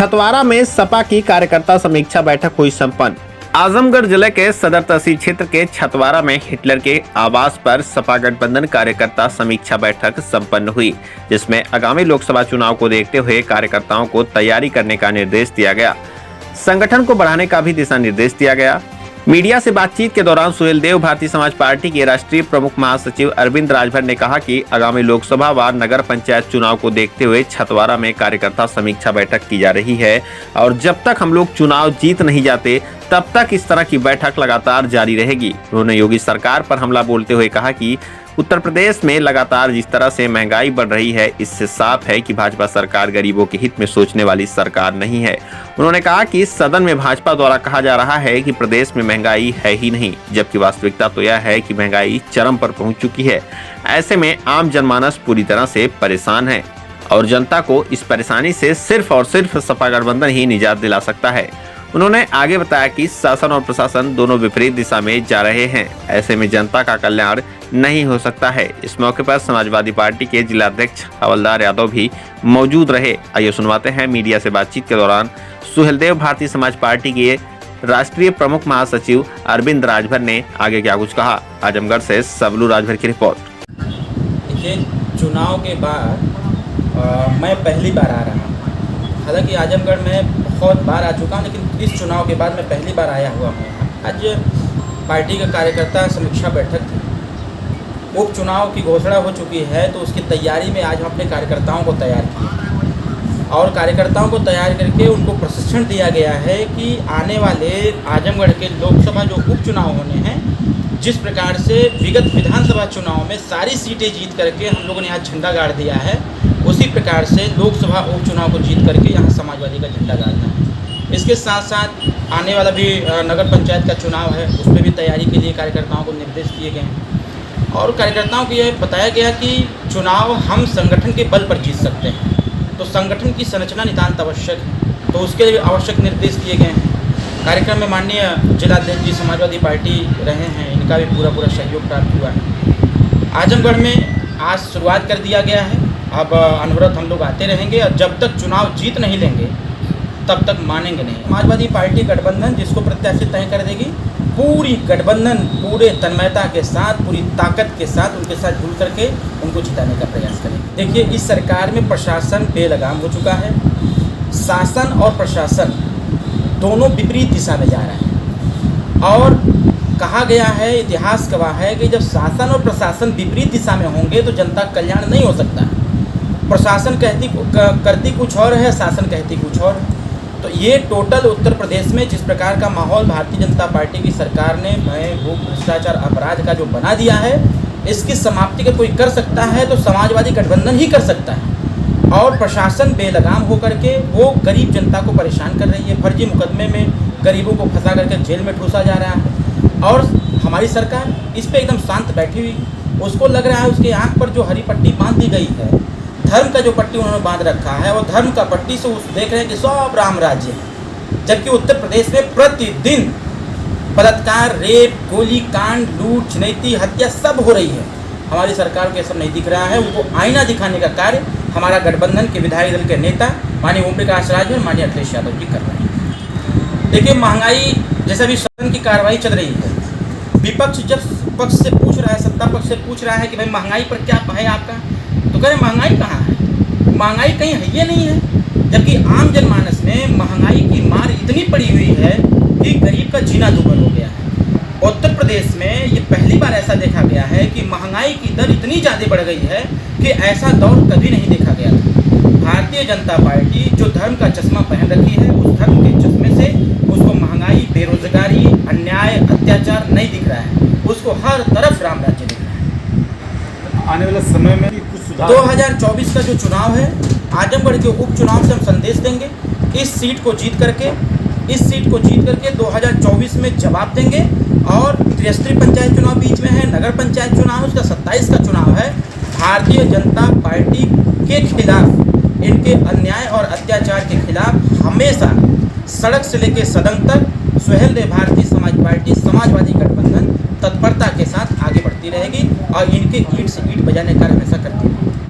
छतवारा में सपा की कार्यकर्ता समीक्षा बैठक हुई संपन्न। आजमगढ़ जिले के सदर तहसील क्षेत्र के छतवारा में हिटलर के आवास पर सपा गठबंधन कार्यकर्ता समीक्षा बैठक संपन्न हुई, जिसमें आगामी लोकसभा चुनाव को देखते हुए कार्यकर्ताओं को तैयारी करने का निर्देश दिया गया। संगठन को बढ़ाने का भी दिशा निर्देश दिया गया। मीडिया से बातचीत के दौरान सुहेलदेव भारतीय समाज पार्टी के राष्ट्रीय प्रमुख महासचिव अरविंद राजभर ने कहा कि आगामी लोकसभा व नगर पंचायत चुनाव को देखते हुए छतवारा में कार्यकर्ता समीक्षा बैठक की जा रही है और जब तक हम लोग चुनाव जीत नहीं जाते तब तक इस तरह की बैठक लगातार जारी रहेगी। उन्होंने योगी सरकार पर हमला बोलते हुए कहा कि उत्तर प्रदेश में लगातार जिस तरह से महंगाई बढ़ रही है, इससे साफ है कि भाजपा सरकार गरीबों के हित में सोचने वाली सरकार नहीं है। उन्होंने कहा कि इस सदन में भाजपा द्वारा कहा जा रहा है कि प्रदेश में महंगाई है ही नहीं, जबकि वास्तविकता तो यह है कि महंगाई चरम पर पहुंच चुकी है। ऐसे में आम जनमानस पूरी तरह से परेशान है और जनता को इस परेशानी से सिर्फ और सिर्फ सपा गठबंधन ही निजात दिला सकता है। उन्होंने आगे बताया कि शासन और प्रशासन दोनों विपरीत दिशा में जा रहे हैं, ऐसे में जनता का कल्याण नहीं हो सकता है। इस मौके पर समाजवादी पार्टी के जिलाध्यक्ष हवलदार यादव भी मौजूद रहे। आइए सुनवाते हैं मीडिया से बातचीत के दौरान सुहेलदेव भारतीय समाज पार्टी के राष्ट्रीय प्रमुख महासचिव अरविंद राजभर ने आगे क्या कुछ कहा। आजमगढ़ से सबलू राजभर की रिपोर्ट। देखिए, चुनाव के बाद मैं पहली बार आ रहा हूँ। हालांकि आजमगढ़ में बहुत बार आ चुका हूँ, लेकिन इस चुनाव के बाद मैं पहली बार आया हुआ हूँ। आज पार्टी का कार्यकर्ता समीक्षा बैठक थी। उपचुनाव की घोषणा हो चुकी है, तो उसकी तैयारी में आज हम अपने कार्यकर्ताओं को तैयार किए और कार्यकर्ताओं को तैयार करके उनको प्रशिक्षण दिया गया है कि आने वाले आजमगढ़ के लोकसभा जो उपचुनाव होने हैं, जिस प्रकार से विगत विधानसभा चुनाव में सारी सीटें जीत करके हम लोगों ने यहाँ झंडा गाड़ दिया है, उसी प्रकार से लोकसभा उपचुनाव को जीत करके यहाँ समाजवादी का झंडा गाड़ना है। इसके साथ साथ आने वाला भी नगर पंचायत का चुनाव है, उसमें भी तैयारी के लिए कार्यकर्ताओं को निर्देश दिए गए हैं और कार्यकर्ताओं को यह बताया गया कि चुनाव हम संगठन के बल पर जीत सकते हैं, तो संगठन की संरचना नितांत आवश्यक है, तो उसके लिए आवश्यक निर्देश दिए गए हैं। कार्यक्रम में माननीय जिलाध्यक्ष जी समाजवादी पार्टी रहे हैं, इनका भी पूरा सहयोग प्राप्त हुआ है। आजमगढ़ में आज शुरुआत कर दिया गया है, अब अनवरत हम लोग आते रहेंगे और जब तक चुनाव जीत नहीं लेंगे तब तक मानेंगे नहीं। समाजवादी पार्टी गठबंधन जिसको प्रत्याशी तय कर देगी, पूरी गठबंधन पूरे तन्मयता के साथ, पूरी ताकत के साथ उनके साथ जुड़ करके उनको जिताने का प्रयास करेंगे। देखिए, इस सरकार में प्रशासन बेलगाम हो चुका है। शासन और प्रशासन दोनों विपरीत दिशा में जा रहे हैं और कहा गया है, इतिहास गवाह है कि जब शासन और प्रशासन विपरीत दिशा में होंगे तो जनता का कल्याण नहीं हो सकता। प्रशासन करती कुछ और है, शासन कहती कुछ और है। तो ये टोटल उत्तर प्रदेश में जिस प्रकार का माहौल भारतीय जनता पार्टी की सरकार ने भूख भ्रष्टाचार अपराध का जो बना दिया है, इसकी समाप्ति का कोई कर सकता है तो समाजवादी गठबंधन ही कर सकता है। और प्रशासन बेलगाम होकर के वो गरीब जनता को परेशान कर रही है, फर्जी मुकदमे में गरीबों को फंसा करके जेल में ठूसा जा रहा है और हमारी सरकार इस पे एकदम शांत बैठी हुई। उसको लग रहा है उसके आँख पर जो हरी पट्टी बांध दी गई है, धर्म का जो पट्टी उन्होंने बांध रखा है, वो धर्म का पट्टी से उस देख रहे हैं कि सब राम राज्य है, जबकि उत्तर प्रदेश में प्रतिदिन बलात्कार, रेप, गोली कांड, लूट, छिनैती, हत्या सब हो रही है। हमारी सरकार को ये सब नहीं दिख रहा है। उनको आईना दिखाने का कार्य हमारा गठबंधन के विधायक दल के नेता माननीय ओम प्रकाश राजभर, माननीय अखिलेश यादव जी कर रहे हैं। देखिए, महंगाई जैसे भी सदन की कार्रवाई चल रही है, विपक्ष जब पक्ष से पूछ रहा है, सत्ता पक्ष से पूछ रहा है कि भाई महंगाई पर क्या है आपका, तो कह रहे महंगाई कहाँ है, महंगाई कहीं है ये नहीं है। जबकि आम जनमानस में महंगाई की मार इतनी पड़ी हुई है कि गरीब का जीना दुर्भर हो गया है। उत्तर प्रदेश में ये पहली बार ऐसा देखा गया है कि महंगाई की दर इतनी ज़्यादा बढ़ गई है कि ऐसा दौर कभी नहीं देखा गया था। भारतीय जनता पार्टी जो धर्म का चश्मा पहन रखी है, उस धर्म के चश्मे से उसको महंगाई, बेरोजगारी, अन्याय, अत्याचार नहीं दिख रहा है, उसको हर तरफ राम राज्य दिख रहा है। आने वाले समय में कुछ सुधार 2024 का जो चुनाव है, आजमगढ़ के उपचुनाव से हम संदेश देंगे। इस सीट को जीत करके 2024 में जवाब देंगे और त्रिस्तरीय पंचायत चुनाव बीच में है, नगर पंचायत चुनाव उसका 27 का चुनाव है। भारतीय जनता पार्टी के खिलाफ, इनके अन्याय और अत्याचार के खिलाफ हमेशा सड़क से लेकर सदन तक सुहेलदेव भारतीय समाज पार्टी समाजवादी गठबंधन तत्परता के साथ आगे बढ़ती रहेगी और इनके ईंट से ईंट बजाने का हमेशा करती है।